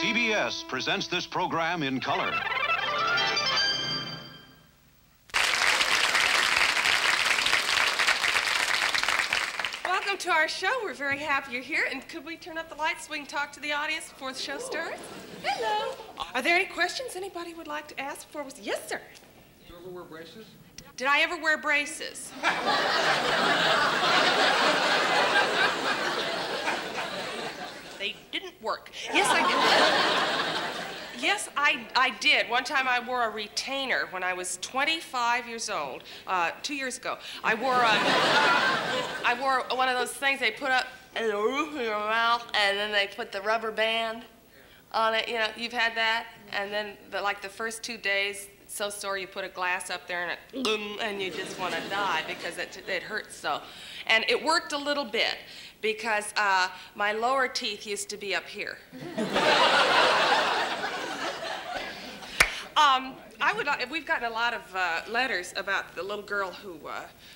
CBS presents this program in color. Welcome to our show. We're very happy you're here. And could we turn up the lights so we can talk to the audience before the show starts? Hello. Are there any questions anybody would like to ask before we... Yes, sir. Did you ever wear braces? Did I ever wear braces? They didn't work. Yes, I did. Yes, I did. One time I wore a retainer when I was 25 years old, 2 years ago. I wore one of those things they put up in the roof of your mouth, and then they put the rubber band on it. You know, you've had that? And then, like the first 2 days, it's so sore you put a glass up there and you just want to die because it hurts so. And it worked a little bit because my lower teeth used to be up here. We've gotten a lot of letters about the little girl who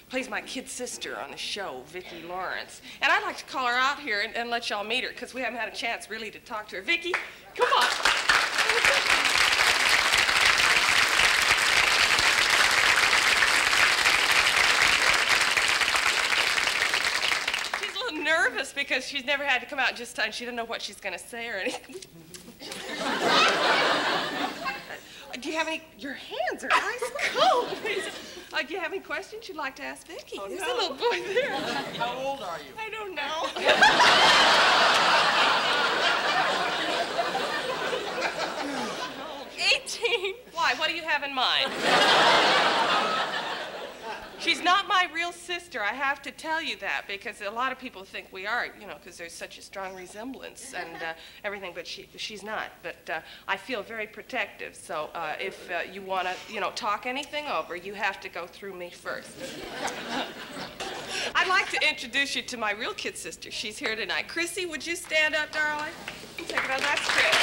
plays my kid sister on the show, Vicki Lawrence. And I'd like to call her out here and let y'all meet her, because we haven't had a chance really to talk to her. Vicki, come on. She's a little nervous because she's never had to come out just time. She doesn't know what she's going to say or anything. Do you have any... Your hands are ice cold. Do you have any questions you'd like to ask Vicki? Oh, There's no. a little boy there. How old are you? I don't know. 18. Why? What do you have in mind? She's not my real sister. I have to tell you that, because a lot of people think we are, you know, because there's such a strong resemblance and everything, but she's not. But I feel very protective, so if you want to, you know, talk anything over, you have to go through me first. I'd like to introduce you to my real kid sister. She's here tonight. Chrissy, would you stand up, darling? Take it on. That's Chris.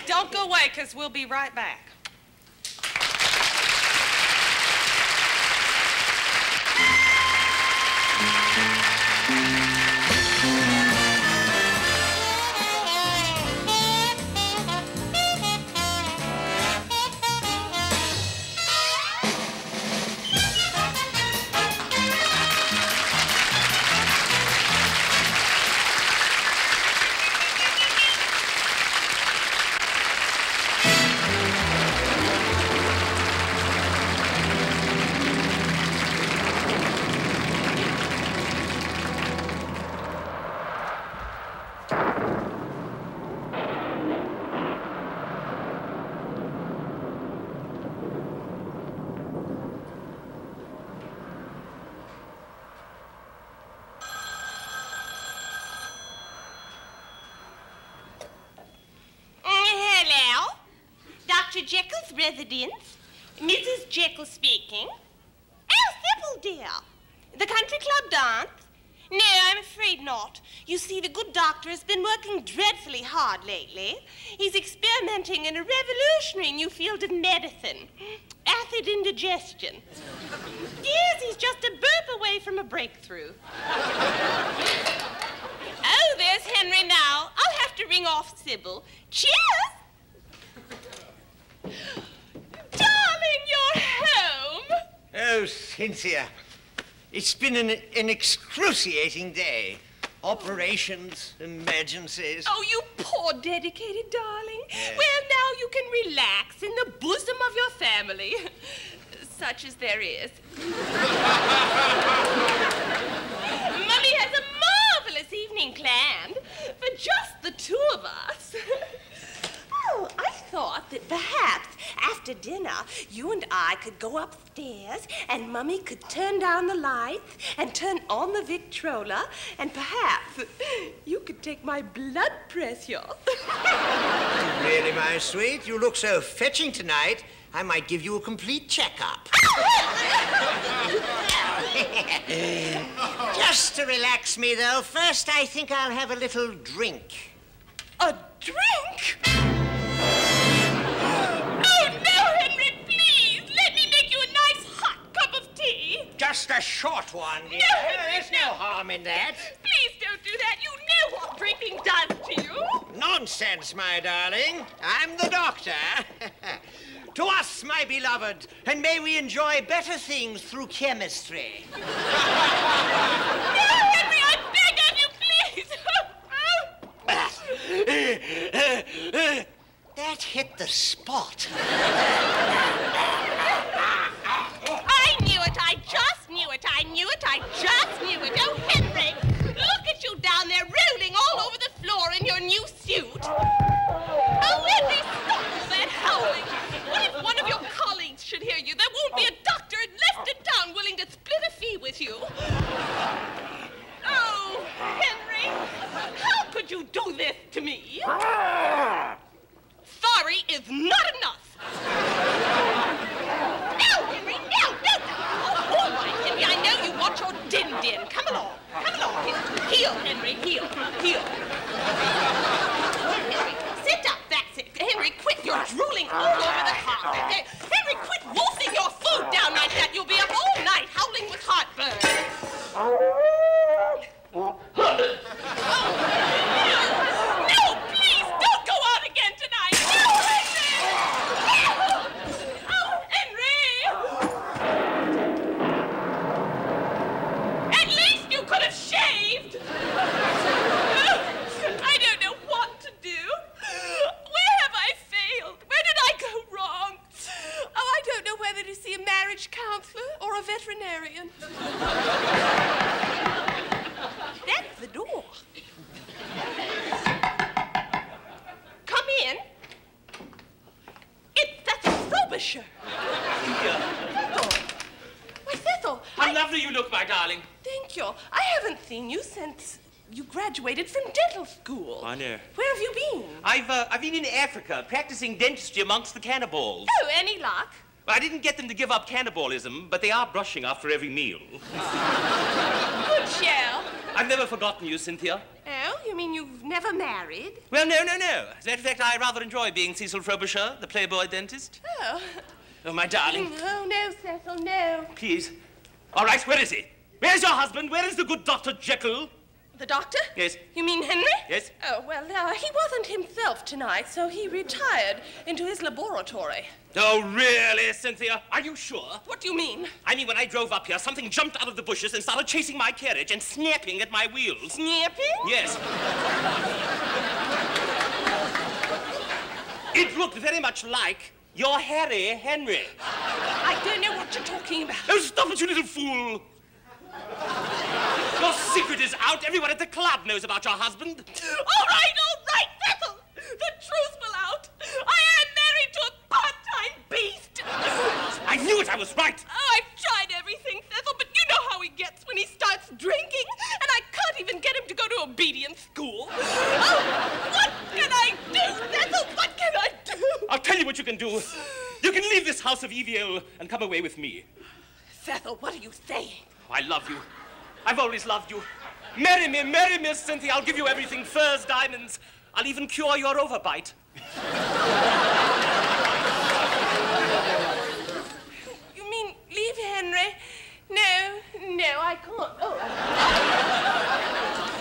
Don't go away, because we'll be right back. Jekyll's residence. Mrs. Jekyll speaking. Oh, Sybil, dear. The country club dance? No, I'm afraid not. You see, the good doctor has been working dreadfully hard lately. He's experimenting in a revolutionary new field of medicine. Acid indigestion. Yes, he's just a burp away from a breakthrough. Oh, there's Henry now. I'll have to ring off Sybil. Cheers! Darling, you're home. Oh, Cynthia, it's been an excruciating day. Operations, emergencies. Oh, you poor dedicated darling. Yes. Well, now you can relax in the bosom of your family, such as there is. Mummy has a marvelous evening planned for just the two of us. Oh, I thought that perhaps after dinner, you and I could go upstairs and Mummy could turn down the lights and turn on the Victrola, and perhaps you could take my blood pressure. Really, my sweet, you look so fetching tonight, I might give you a complete checkup. Just to relax me, though, first I think I'll have a little drink. A drink? Oh, no, Henry, please. Let me make you a nice hot cup of tea. just a short one, dear. No, Henry, There's no harm in that. Please don't do that. You know what drinking does to you. Nonsense, my darling. I'm the doctor. To us, my beloved, and may we enjoy better things through chemistry. No, Henry, I beg of you, please. That hit the spot. I knew it. I just knew it. I knew it. I just knew it. Oh, Henry, look at you down there rolling all over the floor in your new suit. Oh, Henry, stop all that howling. What if one of your colleagues should hear you? There won't be a doctor left in town willing to split a fee with you. Oh, Henry, how could you do this to me? Sorry is not enough. No, Henry, no. Oh, all right, Henry, I know you want your din-din. Come along. Heel, Henry, heel. Henry, sit up, that's it. Henry, quit, you're drooling all over the house. Henry, quit wolfing your food down like that. You'll be up all night howling with heartburn. No, please, don't go out again tonight. No, Henry! Oh, Henry! At least you could have shaved. I don't know what to do. Where have I failed? Where did I go wrong? Oh, I don't know whether to see a marriage counselor or a veterinarian. That's the door. Come in. It's Cecil Frobisher. Why, Cecil, How lovely you look, my darling. Thank you. I haven't seen you since you graduated from dental school. I know. Where have you been? I've been in Africa practicing dentistry amongst the cannibals. Oh, any luck? Well, I didn't get them to give up cannibalism, but they are brushing after every meal. Good shell. I've never forgotten you, Cynthia. Oh, you mean you've never married? Well, no. As a matter of fact, I rather enjoy being Cecil Frobisher, the playboy dentist. Oh. Oh, my darling. Oh, no, Cecil, no. Please. All right, where is he? Where's your husband? Where is the good Dr. Jekyll? The doctor? Yes. You mean Henry? Yes. Oh, well, he wasn't himself tonight, so he retired into his laboratory. Oh, really, Cynthia? Are you sure? What do you mean? I mean, when I drove up here, something jumped out of the bushes and started chasing my carriage and snapping at my wheels. Snapping? Yes. It looked very much like your Harry Henry. I don't know what you're talking about. Oh, stop it, you little fool. Your secret is out. Everyone at the club knows about your husband. All right, Cecil. The truth will out. I am married to a part-time beast. I knew it. I was right. Oh, I've tried everything, Cecil, but you know how he gets when he starts drinking, and I can't even get him to go to obedience school. Oh, what can I do, Cecil? What can I do? I'll tell you what you can do. You can leave this house of evil and come away with me. Cecil, what are you saying? I love you. I've always loved you. Marry me, Cynthia. I'll give you everything. Furs, diamonds. I'll even cure your overbite. You mean leave Henry? No, I can't. Oh.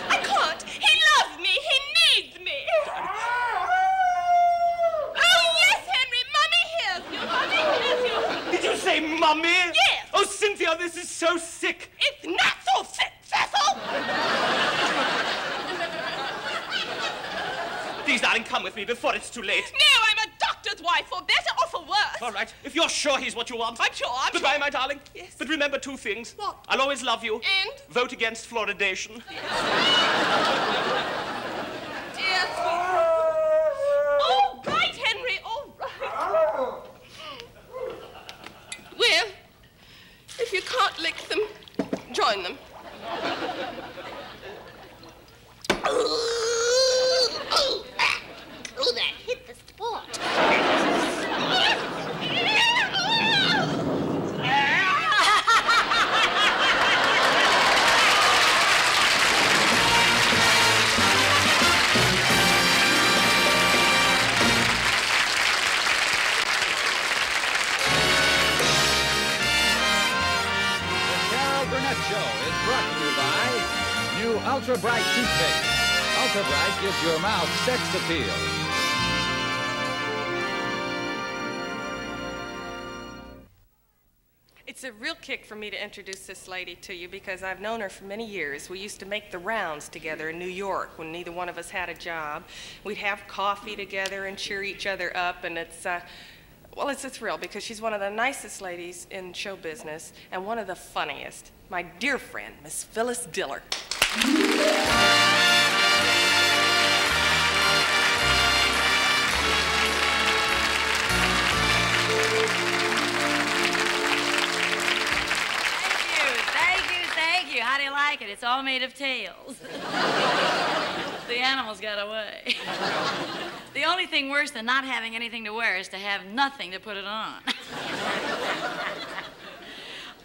I can't. He loves me. He needs me. Oh, yes, Henry. Mommy hears you. Did you say Mummy? Yes. Oh, Cynthia, this is so sick. It's not so sick, Cecil. Please, darling, come with me before it's too late. No, I'm a doctor's wife, for better or for worse. All right, if you're sure he's what you want. I'm sure. Goodbye, my darling. Yes. But remember two things. What? I'll always love you. And? Vote against fluoridation. Dear sweetheart. All right, Henry, all right. Well, if you can't lick them, join them. Oh, that hit the spot. Ultra Bright toothpaste. Ultra Bright gives your mouth sex appeal. It's a real kick for me to introduce this lady to you because I've known her for many years. We used to make the rounds together in New York when neither one of us had a job. We'd have coffee together and cheer each other up, and it's a thrill because she's one of the nicest ladies in show business and one of the funniest. My dear friend, Miss Phyllis Diller. How do you like it? It's all made of tails. The animals got away. The only thing worse than not having anything to wear is to have nothing to put it on.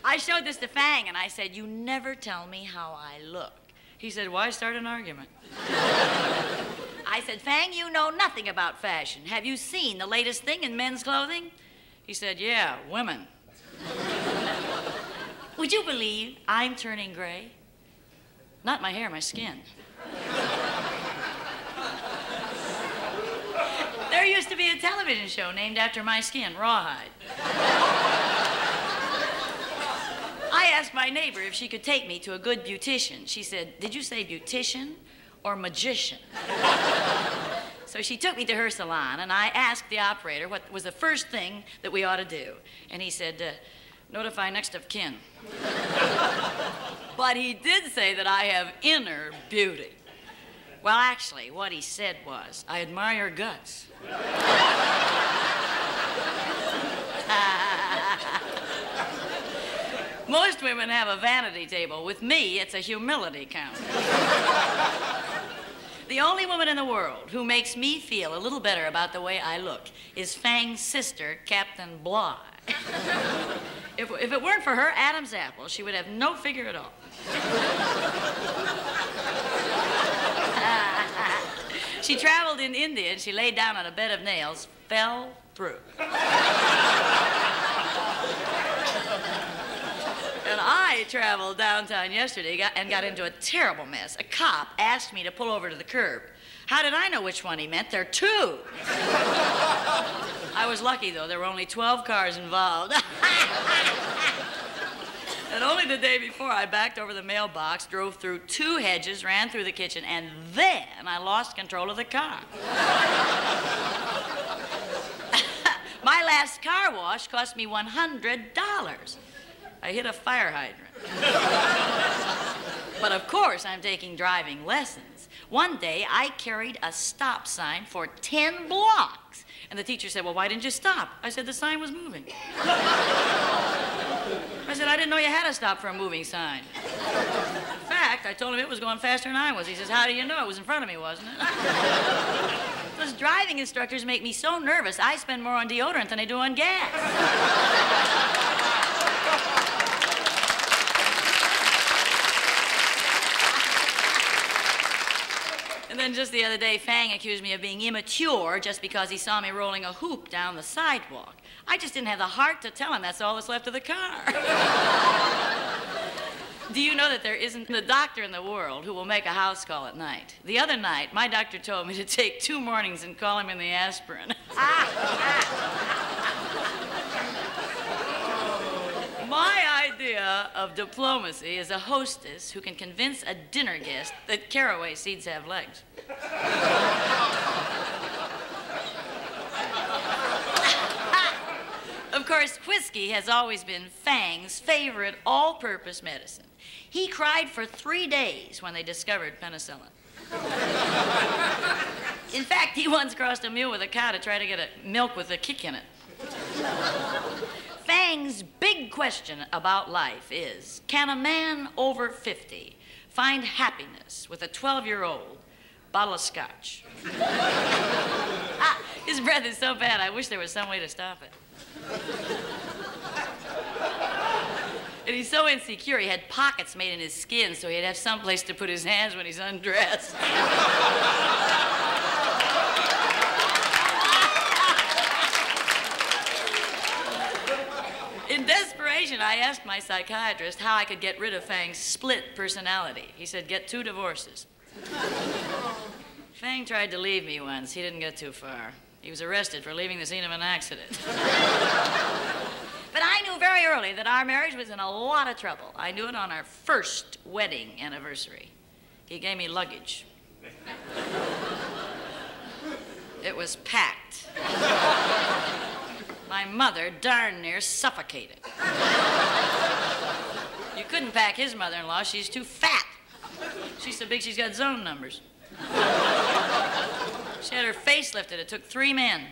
I showed this to Fang, and I said, "You never tell me how I look." He said, "Why start an argument?" I said, "Fang, you know nothing about fashion. Have you seen the latest thing in men's clothing?" He said, "Yeah, women." Would you believe I'm turning gray? Not my hair, my skin. There used to be a television show named after my skin, Rawhide. I asked my neighbor if she could take me to a good beautician. She said, "Did you say beautician or magician?" So she took me to her salon, and I asked the operator what was the first thing that we ought to do. And he said, "Notify next of kin." But he did say that I have inner beauty. Well, actually, what he said was, "I admire your guts." Most women have a vanity table. With me, it's a humility counter. The only woman in the world who makes me feel a little better about the way I look is Fang's sister, Captain Bly. If it weren't for her Adam's apple, she would have no figure at all. She traveled in India, and she laid down on a bed of nails, fell through. And I traveled downtown yesterday and got into a terrible mess. A cop asked me to pull over to the curb. How did I know which one he meant? There are two. I was lucky, though. There were only 12 cars involved. And only the day before, I backed over the mailbox, drove through 2 hedges, ran through the kitchen, and then I lost control of the car. My last car wash cost me $100. I hit a fire hydrant. But of course, I'm taking driving lessons. One day, I carried a stop sign for 10 blocks. And the teacher said, "Well, why didn't you stop?" I said, "The sign was moving." I said, "I didn't know you had to stop for a moving sign." In fact, I told him it was going faster than I was. He says, "How do you know? It was in front of me, wasn't it?" Those driving instructors make me so nervous, I spend more on deodorant than I do on gas. And then just the other day, Fang accused me of being immature just because he saw me rolling a hoop down the sidewalk. I just didn't have the heart to tell him that's all that's left of the car. Do you know that there isn't a doctor in the world who will make a house call at night? The other night, my doctor told me to take 2 mornings and call him in the aspirin. My idea of diplomacy is a hostess who can convince a dinner guest that caraway seeds have legs. Of course, whiskey has always been Fang's favorite all-purpose medicine. He cried for 3 days when they discovered penicillin. In fact, he once crossed a mule with a cow to try to get a milk with a kick in it. Fang's big question about life is, can a man over 50 find happiness with a 12-year-old bottle of scotch? His breath is so bad, I wish there was some way to stop it. And he's so insecure, he had pockets made in his skin so he'd have some place to put his hands when he's undressed. In desperation, I asked my psychiatrist how I could get rid of Fang's split personality. He said, get 2 divorces. Fang tried to leave me once. He didn't get too far. He was arrested for leaving the scene of an accident. But I knew very early that our marriage was in a lot of trouble. I knew it on our first wedding anniversary. He gave me luggage. It was packed. My mother darn near suffocated. You couldn't pack his mother-in-law. She's too fat. She's so big she's got zone numbers. She had her face lifted. It took 3 men.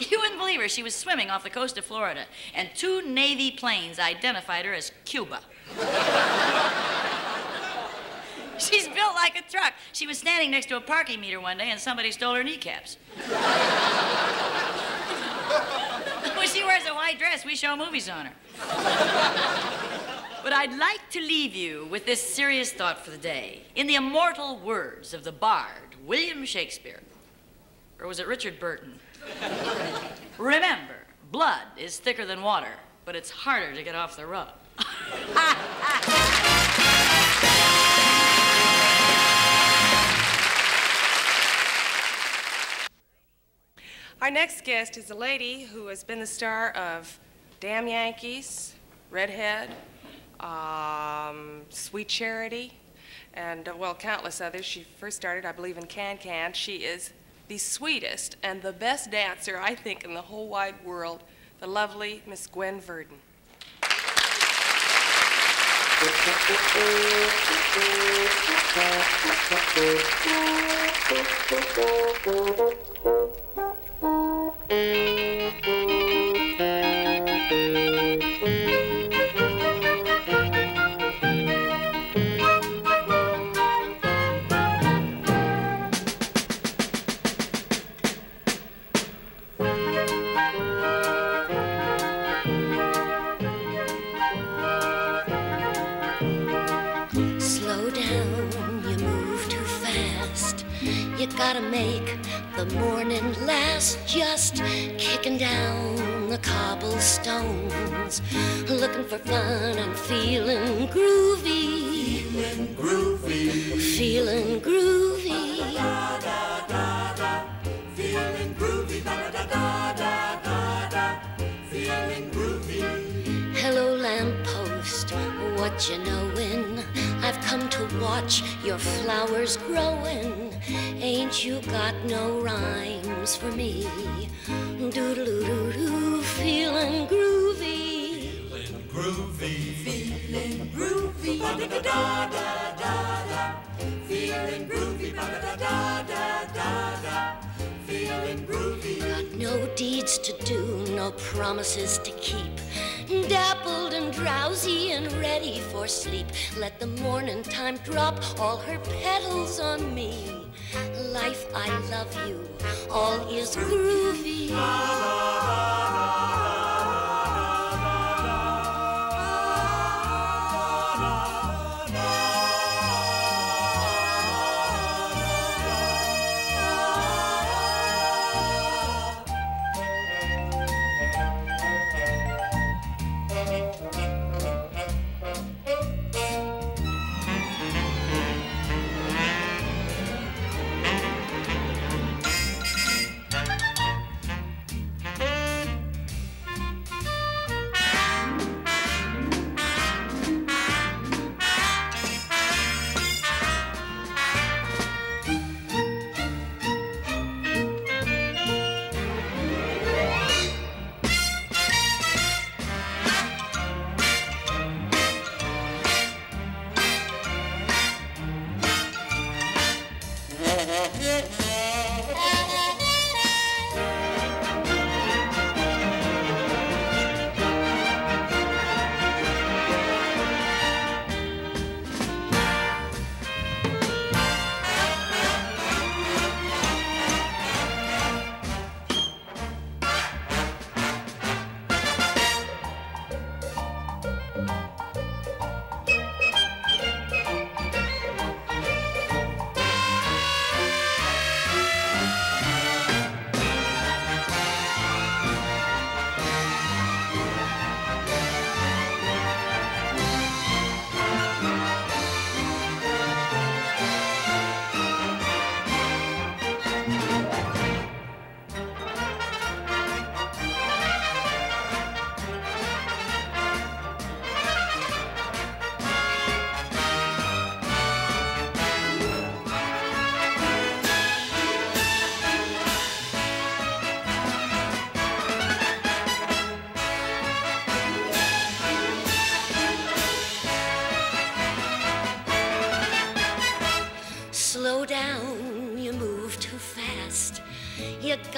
You wouldn't believe her. She was swimming off the coast of Florida, and 2 Navy planes identified her as Cuba. She's built like a truck. She was standing next to a parking meter one day, and somebody stole her kneecaps. When she wears a white dress, we show movies on her. But I'd like to leave you with this serious thought for the day. In the immortal words of the bard, William Shakespeare, or was it Richard Burton? Remember, blood is thicker than water, but it's harder to get off the rug. Our next guest is a lady who has been the star of Damn Yankees, Redhead, Sweet Charity, and, well, countless others. She first started, I believe, in Can-Can. She is the sweetest and the best dancer, I think, in the whole wide world, the lovely Miss Gwen Verdon. Gotta make the morning last, just kicking down the cobblestones, looking for fun and feeling groovy. Feeling groovy. Feeling groovy. Da, da, da, da. Feeling groovy. Da, da, da, da, da, da. Feeling groovy. Hello, lamppost, what you knowin'? I've come to watch your flowers growin'. Ain't you got no rhymes for me? Doodle-doo-doo-doo, feeling groovy. Feeling groovy. Feeling groovy. Ba-da-da-da-da-da. Feeling groovy. Ba-da-da-da-da-da. Feeling groovy. Got no deeds to do, no promises to keep. Dappled and drowsy and ready for sleep. Let the morning time drop all her petals on me. Life, I love you, all is groovy.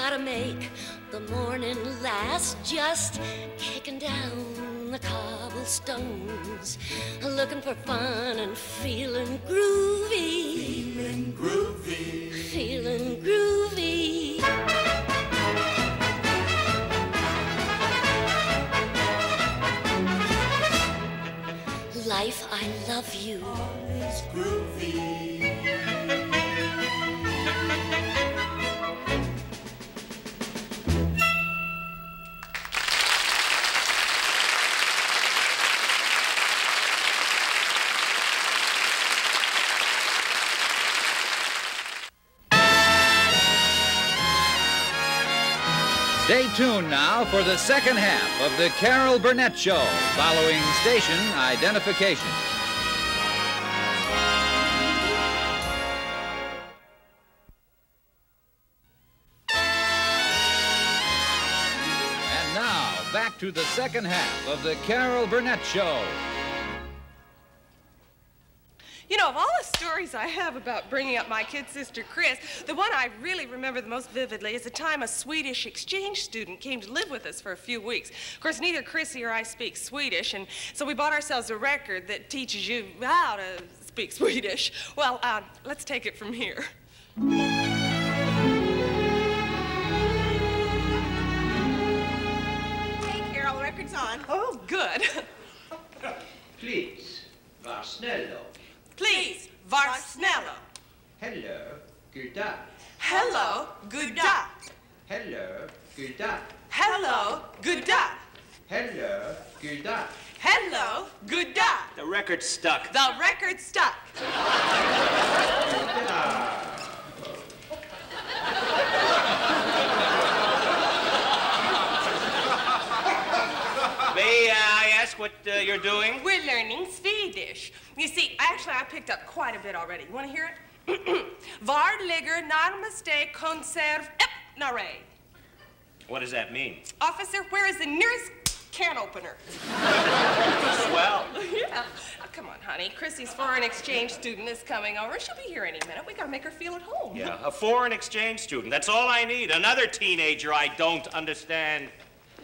gotta make the morning last, just kicking down the cobblestones, looking for fun and feeling groovy. Feeling groovy. Feeling groovy. Life, I love you. Always groovy. Stay tuned now for the second half of the Carol Burnett Show, following station identification. And now, back to the second half of the Carol Burnett Show. You know, of all the stories I have about bringing up my kid sister, Chris, the one I really remember the most vividly is the time a Swedish exchange student came to live with us for a few weeks. Of course, neither Chrissy or I speak Swedish, and so we bought ourselves a record that teaches you how to speak Swedish. Well, let's take it from here. Hey, Carol, the record's on. Oh, good. Please, var snälla. Please, var snälla. Hello, good day. Hello, good day. Hello, good day. Hello, good day. Hello, good day. Hello, good day. The record's stuck. The record's stuck. May I ask what you're doing? We're learning Swedish. You see, actually, I picked up quite a bit already. You want to hear it? Var ligger närmaste konservöppnare? What does that mean? Officer, where is the nearest can opener? Swell. Yeah. Oh, come on, honey. Chrissy's foreign exchange student is coming over. She'll be here any minute. We gotta make her feel at home. Yeah, a foreign exchange student. That's all I need. Another teenager I don't understand.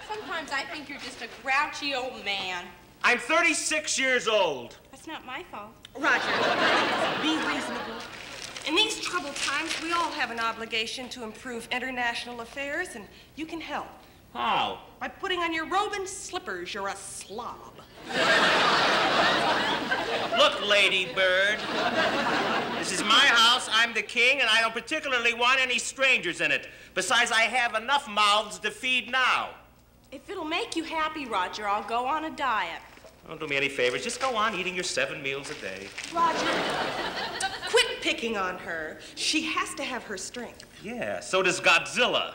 Sometimes I think you're just a grouchy old man. I'm 36 years old. That's not my fault. Roger, be reasonable. In these troubled times, we all have an obligation to improve international affairs, and you can help. How? By putting on your robe and slippers. You're a slob. Look, Lady Bird. This is my house, I'm the king, and I don't particularly want any strangers in it. Besides, I have enough mouths to feed now. If it'll make you happy, Roger, I'll go on a diet. Don't do me any favors. Just go on eating your 7 meals a day. Roger, quit picking on her. She has to have her strength. Yeah, so does Godzilla.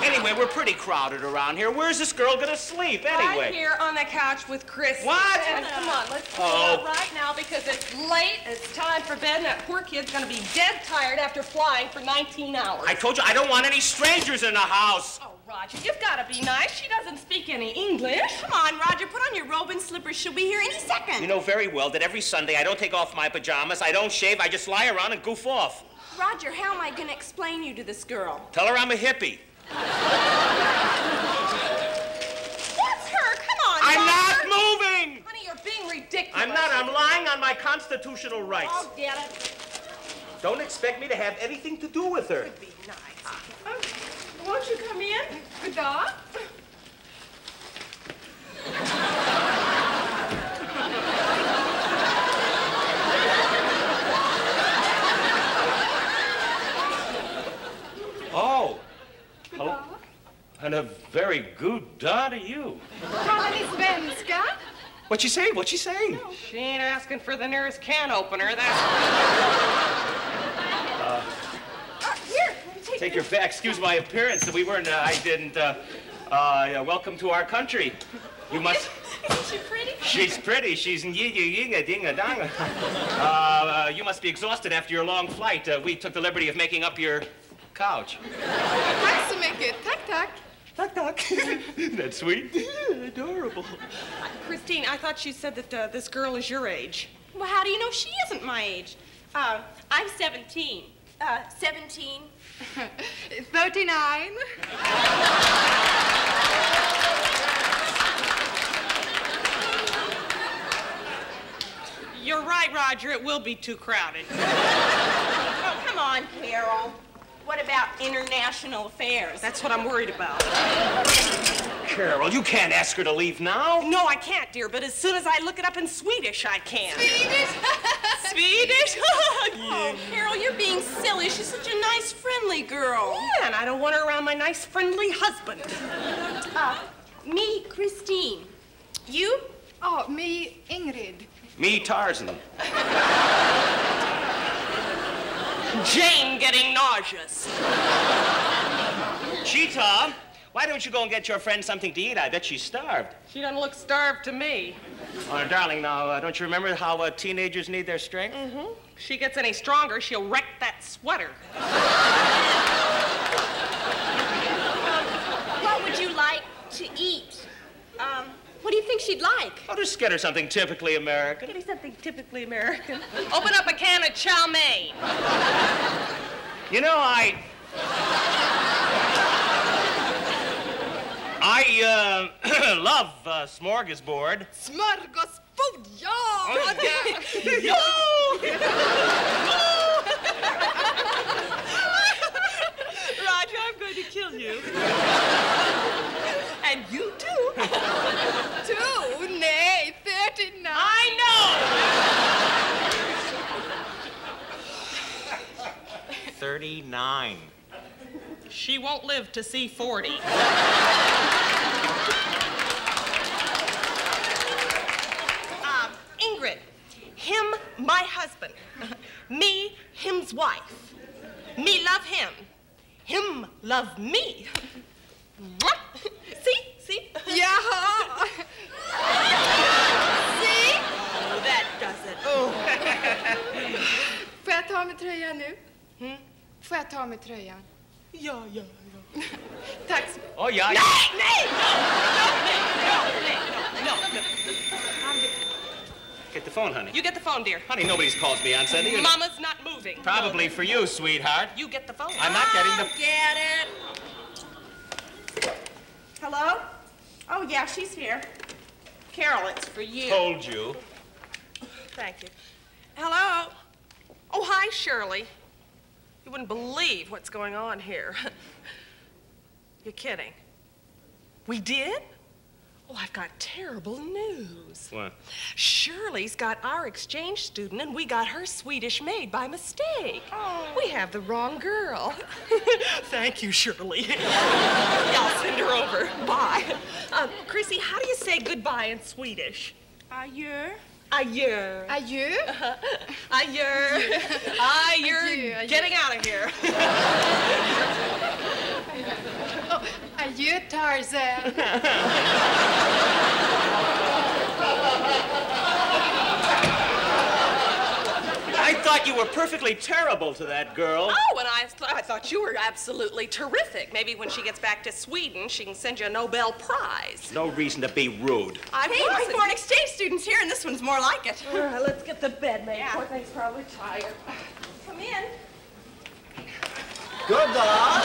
Anyway, we're pretty crowded around here. Where's this girl gonna sleep, anyway? Right here on the couch with Chris. What? And come on, let's pull it up right now because it's late. It's time for bed, and that poor kid's gonna be dead tired after flying for 19 hours. I told you I don't want any strangers in the house. Oh, Roger, you've gotta be nice. She doesn't speak any English. Come on, Roger, put on your robe and slippers. She'll be here any second. You know very well that every Sunday I don't take off my pajamas, I don't shave, I just lie around and goof off. Roger, how am I going to explain you to this girl? Tell her I'm a hippie. That's her. Come on, I'm Roger. not moving! Honey, you're being ridiculous. I'm not. I'm lying on my constitutional rights. I'll get it. Don't expect me to have anything to do with her. Be nice. Won't you come in? Good dog. Oh. Hello. And a very good day to you. Svenska? What'd she say? What'd she say? She ain't asking for the nearest can opener. That's... Here, Take your back. Excuse my appearance. We weren't, I didn't, welcome to our country. You must... Isn't she pretty? She's pretty. She's yinga-dinga-danga. You must be exhausted after your long flight. We took the liberty of making up your couch. Tack så mycket. Tack, tack. Tack, tack. Isn't that sweet? Adorable. Christine, I thought you said that this girl is your age. Well, how do you know she isn't my age? I'm 17. 17. 39. You're right, Roger. It will be too crowded. Oh, come on, Carol. What about international affairs? That's what I'm worried about. Carol, you can't ask her to leave now. No, I can't, dear, but as soon as I look it up in Swedish, I can. Swedish? Swedish? Oh, Carol, you're being silly. She's such a nice, friendly girl. Yeah, and I don't want her around my nice, friendly husband. Me, Christine. You? Oh, me, Ingrid. Me, Tarzan. Jane getting nauseous. Cheetah, why don't you go and get your friend something to eat? I bet she's starved. She doesn't look starved to me. Oh, darling, now, don't you remember how teenagers need their strength? Mm-hmm. If she gets any stronger, she'll wreck that sweater. What would you like to eat? What do you think she'd like? I'll just get her something typically American. Get me something typically American. Open up a can of chow mein. You know, I love smorgasbord. Smörgåsbord, ja! Oh, Yo! Roger, I'm going to kill you. And you too. 2, nej, 39. I know! 39. She won't live to see 40. Ingrid, him, my husband. Me, him's wife. Me love him. Him love me. See? Jaha. See? Oh, that does it. Oh. Får jag ta med tröjan nu? Får jag ta med tröjan? Ja. Tack. Oh, yeah. Nej! No. Get the phone, honey. You get the phone, dear. Honey, nobody's calls me on Sunday. Mama's not moving. Probably for you, sweetheart. You get the phone. I'm not getting the... Get it. Hello? Oh, yeah, she's here. Carol, it's for you. Told you. Thank you. Hello? Oh, hi, Shirley. You wouldn't believe what's going on here. You're kidding. We did? Oh, I've got terrible news. What? Shirley's got our exchange student, and we got her Swedish maid by mistake. Oh. We have the wrong girl. Thank you, Shirley. I'll send her over. Bye. Chrissy, how do you say goodbye in Swedish? Adjö. Adjö. Adjö. Adjö. Adjö. Getting out of here. Oh, adjö, Tarzan. I thought you were perfectly terrible to that girl. Oh, and I thought you were absolutely terrific. Maybe when she gets back to Sweden, she can send you a Nobel Prize. No reason to be rude. Hey, my foreign exchange student's here, and this one's more like it. All right, let's get the bed made. Yeah. Poor thing's probably tired. Come in. Good dog.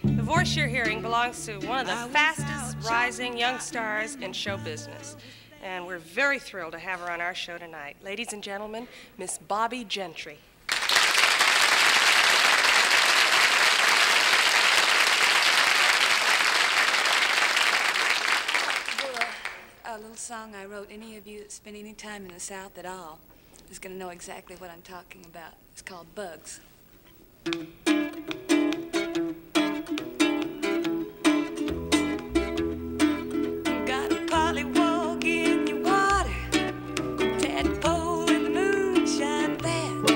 The voice you're hearing belongs to one of the fastest rising young stars in show business. And we're very thrilled to have her on our show tonight. Ladies and gentlemen, Miss Bobbie Gentry. A little song I wrote. Any of you that spend any time in the South at all is going to know exactly what I'm talking about. It's called Bugs. Got a pollywog in your water, tadpole in the moonshine bath,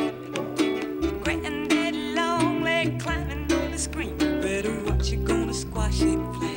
granddaddy long leg climbing on the screen. Better watch, you're gonna squash it flat.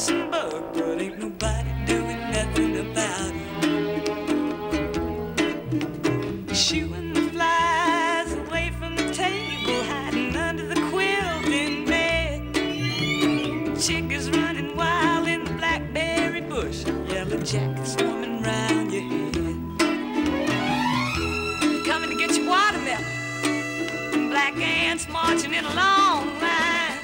passing bug, but ain't nobody doing nothing about it. Shooing the flies away from the table, hiding under the quilt in bed. Chickens running wild in the blackberry bush, yellow jackets swarming round your head. Coming to get your watermelon, black ants marching in a long line.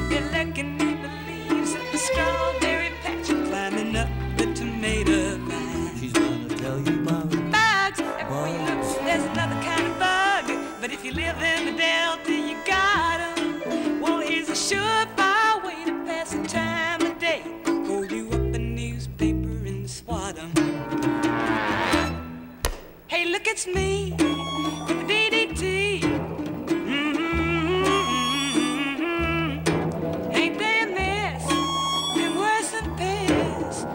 You're looking at the leaves of the strawberry patch, climbing up the tomato vine. She's gonna tell you about bugs. Everywhere you look, there's another kind of bug. But if you live in the Delta, you got 'em. Well, here's a surefire way to pass the time of day. Fold you up a newspaper and swat 'em. Hey, look, it's me with the DDT. Ain't they a mess? Been worse than pests.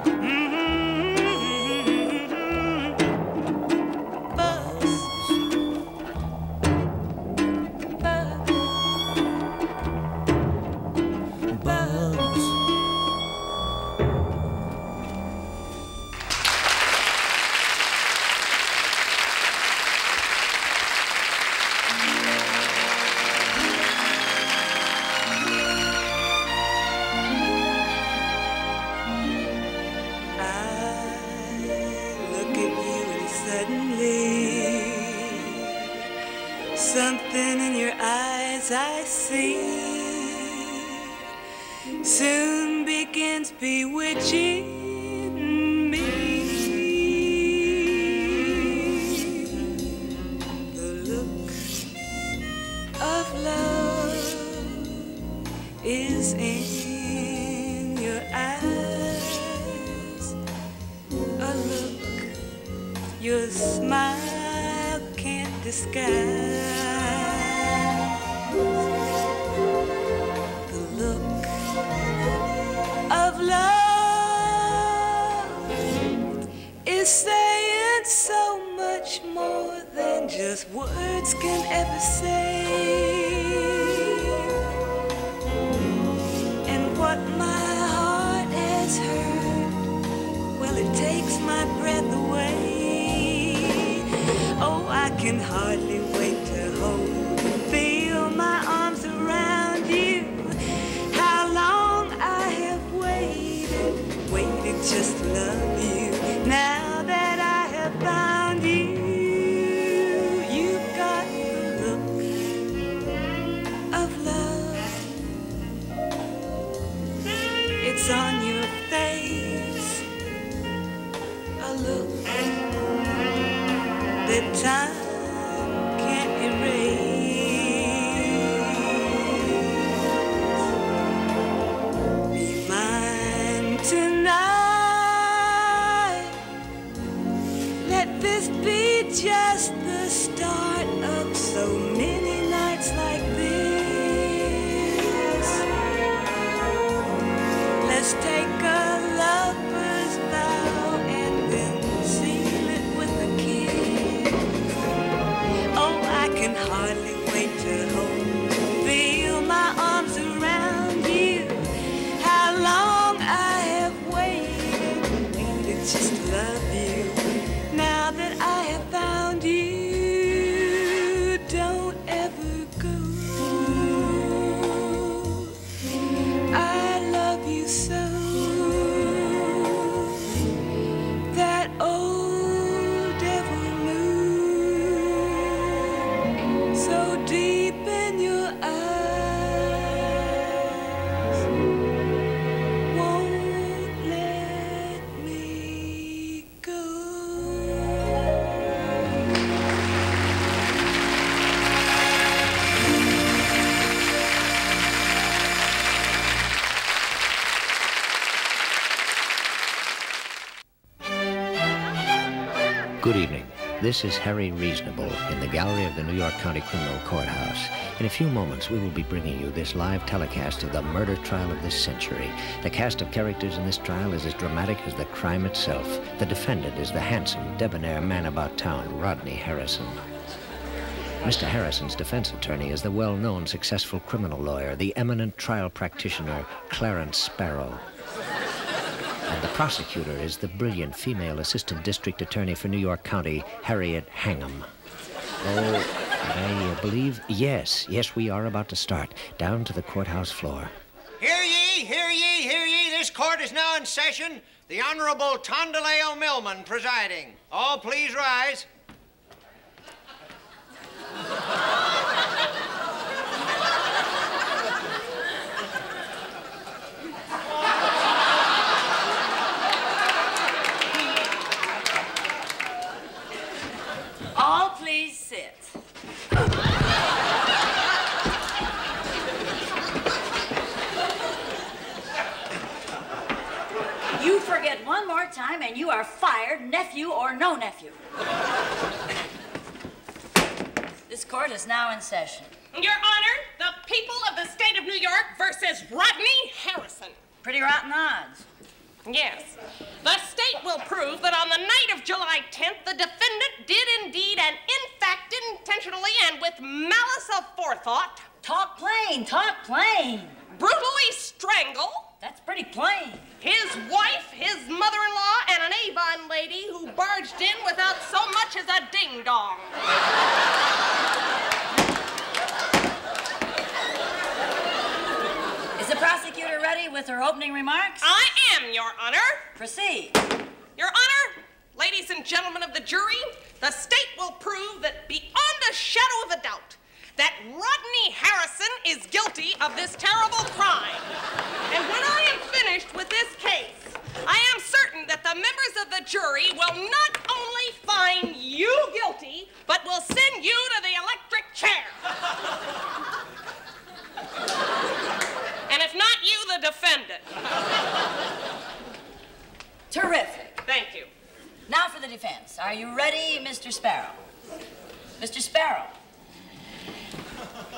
Bugs. Bugs. Look at you and suddenly something in your eyes I see soon begins bewitching me. The look of love is in your eyes, a look your smile can't disguise. The look of love is saying so much more than just words can ever say. And what my heart has heard, well, it takes my breath away. Oh, I can hardly wait to hold and feel my arms around you. How long I have waited just to love you. Now that I have found you, you've got the look of love. It's on your face, a look that time can't erase. Be mine tonight. Let this be just the start of so many nights like this. Let's take a lover's vow and then seal it with a kiss. Oh, I can hardly wait to hold, feel my arms around you. How long I have waited just to love you. Now that I have found you, don't ever go. I love you so. That old devil moon, so deep in your eyes, won't let me go. Good evening. This is Harry Reasonable in the gallery of the New York County Criminal Courthouse. In a few moments, we will be bringing you this live telecast of the murder trial of this century. The cast of characters in this trial is as dramatic as the crime itself. The defendant is the handsome, debonair man about town, Rodney Harrison. Mr. Harrison's defense attorney is the well-known successful criminal lawyer, the eminent trial practitioner, Clarence Sparrow. And the prosecutor is the brilliant female assistant district attorney for New York County, Harriet Hangam. Oh, I believe, yes, we are about to start. Down to the courthouse floor. Hear ye, hear ye, hear ye. This court is now in session. The Honorable Tondaleo Millman presiding. All please rise. All please sit. You forget one more time and you are fired, nephew or no nephew. This court is now in session. Your Honor, the people of the state of New York versus Rodney Harrison. Pretty rotten odds. Yes. The state will prove that on the night of July 10th, the defendant did indeed and in fact intentionally and with malice aforethought. Talk plain, talk plain. Brutally strangle. That's pretty plain. His wife, his mother-in-law, and an Avon lady who barged in without so much as a ding-dong. Is the prosecutor ready with her opening remarks? I am, Your Honor. Proceed. Your Honor, ladies and gentlemen of the jury, the state will prove that beyond a shadow of a doubt, that Rodney Harrison is guilty of this terrible crime. And when I am finished with this case, I am certain that the members of the jury will not only find you guilty, but will send you to the electric chair. And if not you, the defendant. Terrific. Thank you. Now for the defense. Are you ready, Mr. Sparrow? Mr. Sparrow.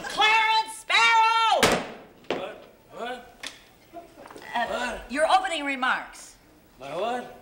Clarence Sparrow! What? Your opening remarks. My what?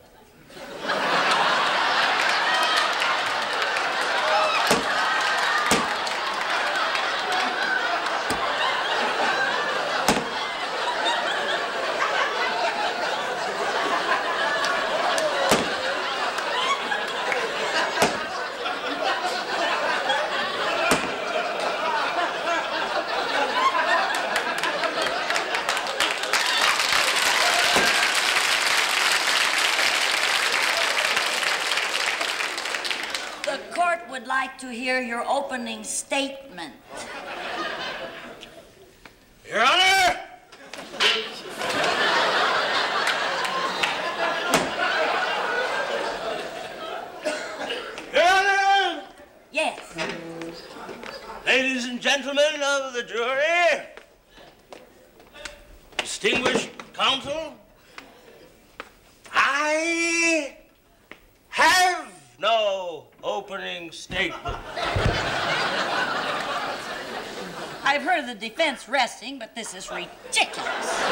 Would like to hear your opening statement. Your Honor! Your Honor! Yes. Ladies and gentlemen of the jury, distinguished counsel, I have no opening statement. I've heard of the defense resting, but this is ridiculous.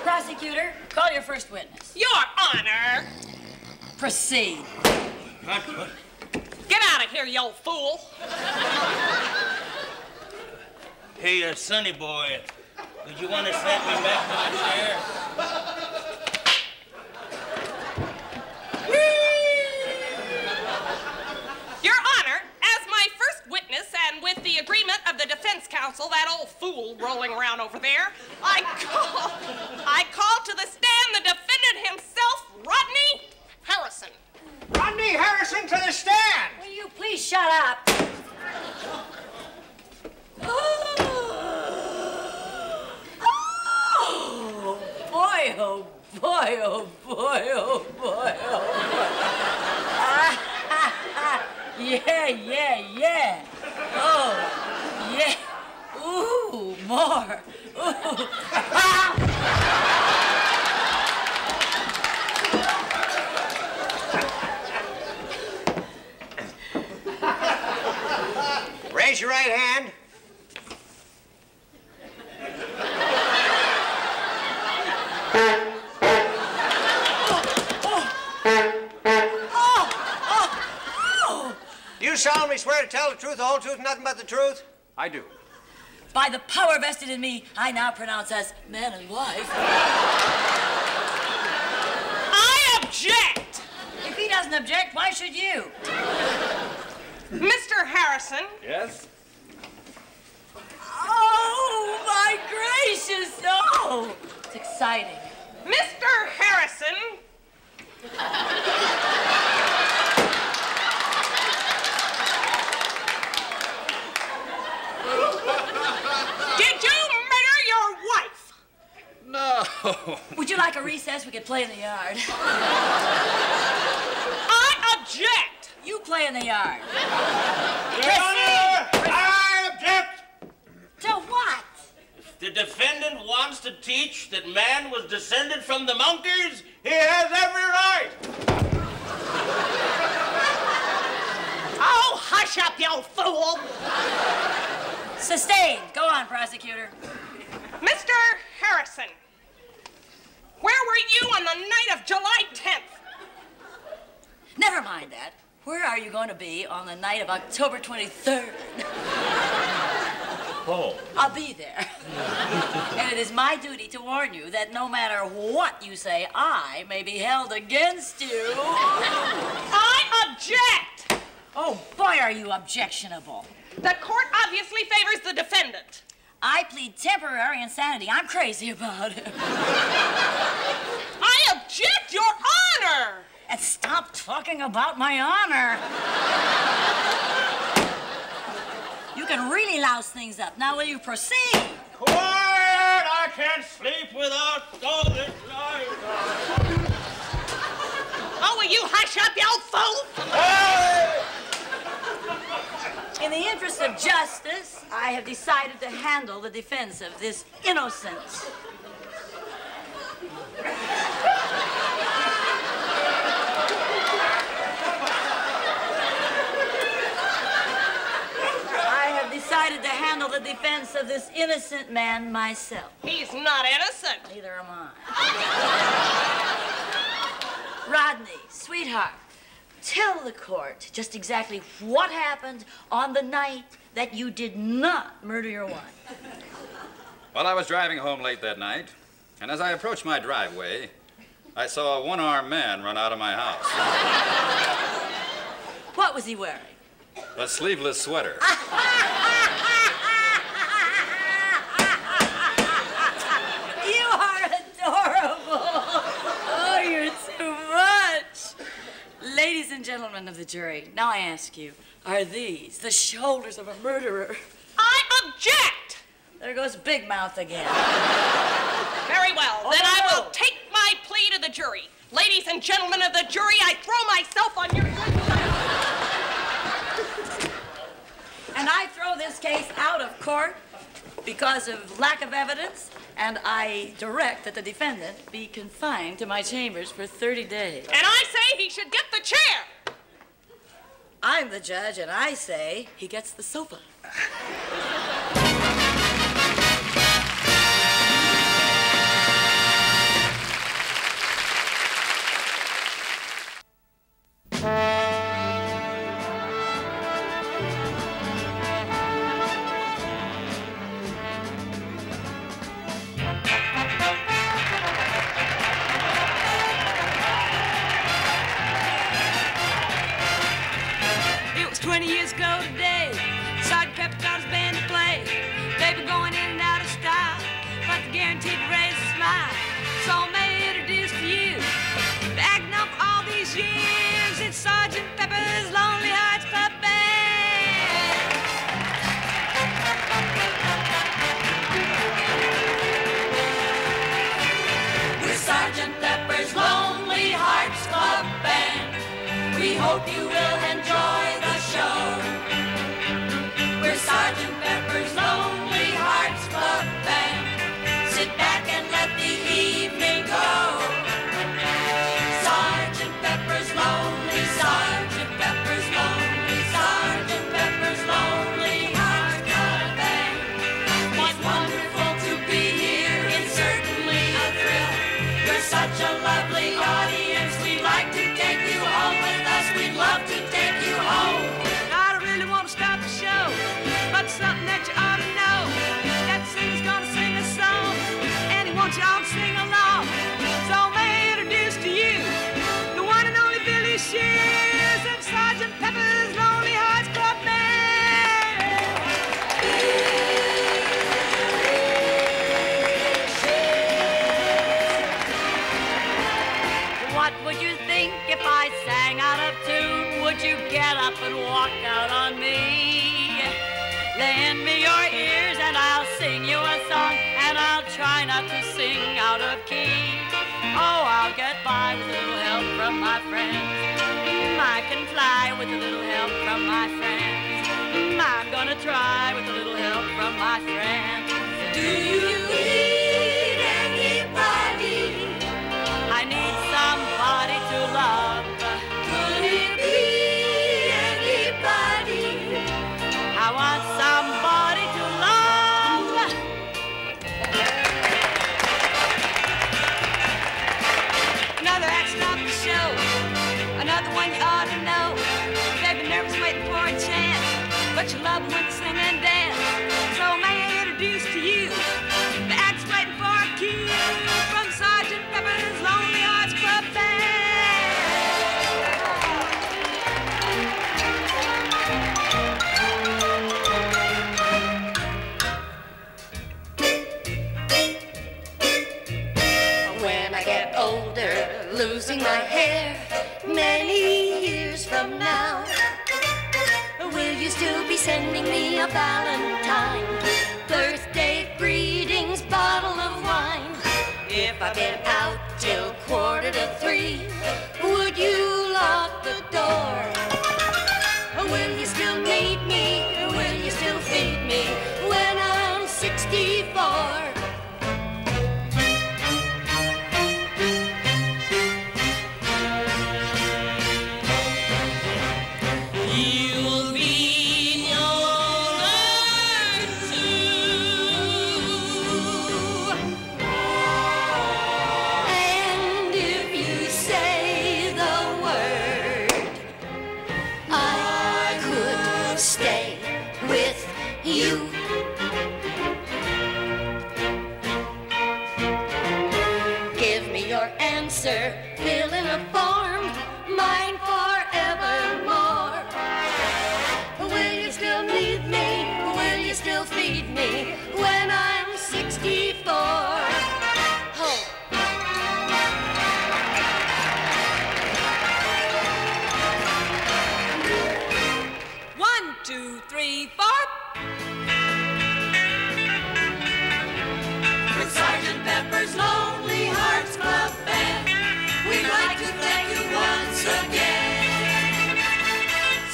Prosecutor, call your first witness. Your Honor! Proceed. Get out of here, you old fool. Hey, sonny boy, would you want to set me back to the chair? Your Honor, as my first witness and with the agreement of the defense counsel, that old fool rolling around over there, I call to the stand the defendant himself, Rodney Harrison. Rodney Harrison to the stand! Will you please shut up? Oh, boy, oh, boy, oh, boy, oh, boy, oh, boy. Yeah. Oh, yeah. Ooh, more. Ooh. Raise your right hand. You solemnly swear to tell the truth, the whole truth, and nothing but the truth? I do. By the power vested in me, I now pronounce us man and wife. I object! If he doesn't object, why should you? Mr. Harrison. Yes? Oh, my gracious, no! It's exciting. Mr. Harrison. Did you murder your wife? No. Would you like a recess? We could play in the yard. I object. You play in the yard. Your Honor, I object. To what? The defendant wants to teach that man was descended from the monkeys. He has every right. Oh, hush up, you fool. Sustained. Go on, prosecutor. Mr. Harrison, where were you on the night of July 10th? Never mind that. Where are you going to be on the night of October 23rd? Oh. I'll be there. And it is my duty to warn you that no matter what you say, I may be held against you. I object! Oh, boy, are you objectionable. The court obviously favors the defendant. I plead temporary insanity. I'm crazy about it. I object, Your Honor! And stop talking about my honor. You can really louse things up. Now, will you proceed? Quiet! I can't sleep without all this noise. Oh, will you hush up, you fool? Hey! In the interest of justice, I have decided to handle the defense of this innocence. Decided to handle the defense of this innocent man myself. He's not innocent. Neither am I. Rodney, sweetheart, tell the court just exactly what happened on the night that you did not murder your wife. Well, I was driving home late that night, and as I approached my driveway, I saw a one-armed man run out of my house. What was he wearing? A sleeveless sweater. You are adorable. Oh, you're too much. Ladies and gentlemen of the jury, now I ask you, are these the shoulders of a murderer? I object. There goes Big Mouth again. Very well. Then I will take my plea to the jury. Ladies and gentlemen of the jury, I throw myself on your good side. And I throw this case out of court because of lack of evidence, and I direct that the defendant be confined to my chambers for 30 days. And I say he should get the chair. I'm the judge, and I say he gets the sofa. It was 20 years ago today. Sergeant Pepper taught his band to play. They were going in and out of style, but the guaranteed to raise a smile. So may I introduce to you, the acting of all these years, it's Sergeant Pepper's Lonely Hearts Club Band. We're Sergeant Pepper's Lonely Hearts Club Band. We hope you will enjoy the show. We're Sergeant Pepper's Lonely Hearts Club Band. Sit back get up and walk out on me. Lend me your ears and I'll sing you a song, and I'll try not to sing out of key. Oh, I'll get by with a little help from my friends. I can fly with a little help from my friends. I'm gonna try with a little help from my friends. Do you need anybody? I need somebody to love. Could it be anybody? I want somebody to love. Another action off the show. Another one you ought to know. They've been nervous waiting for a chance, but you love them when they sing and dance. So may I introduce to you the act's waiting for a cue from Sergeant Pepper's Lonely Hearts Club Band. When I get older, losing my hair, many years from now, will you still be sending me a valentine, birthday greetings, bottle of wine? If I've been out till 2:45, would you lock the door? Will you still need me? Will you still feed me when I'm 64? Fill in a form, mine forevermore. Will you still need me? Will you still feed me when I'm 64? Oh. 1, 2, 3, 4. With Sergeant Pepper's Lonely Hearts Club Band, we'd like to thank you once again.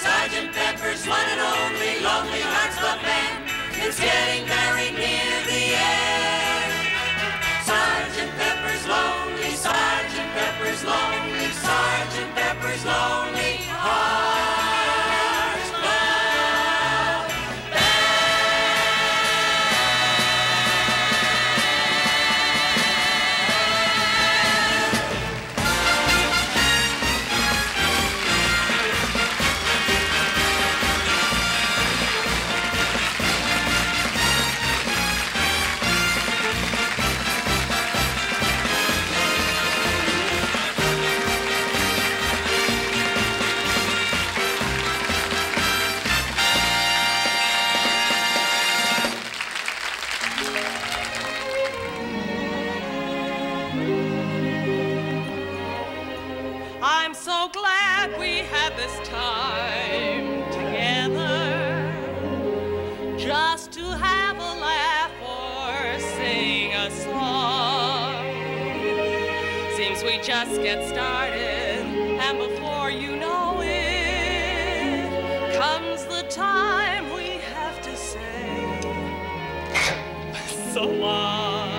Sergeant Pepper's one and only Lonely Hearts Club Band is getting very near the end. Sergeant Pepper's Lonely, Sergeant Pepper's Lonely, Sergeant Pepper's Lonely Hearts Club I'm so glad we had this time together, just to have a laugh or sing a song. Seems we just get started, and before you know it, comes the time we have to say so long.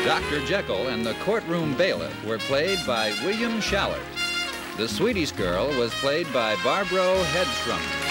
Dr. Jekyll and the Courtroom Bailiff were played by William Shallert. The Swedish Girl was played by Barbro Hedström.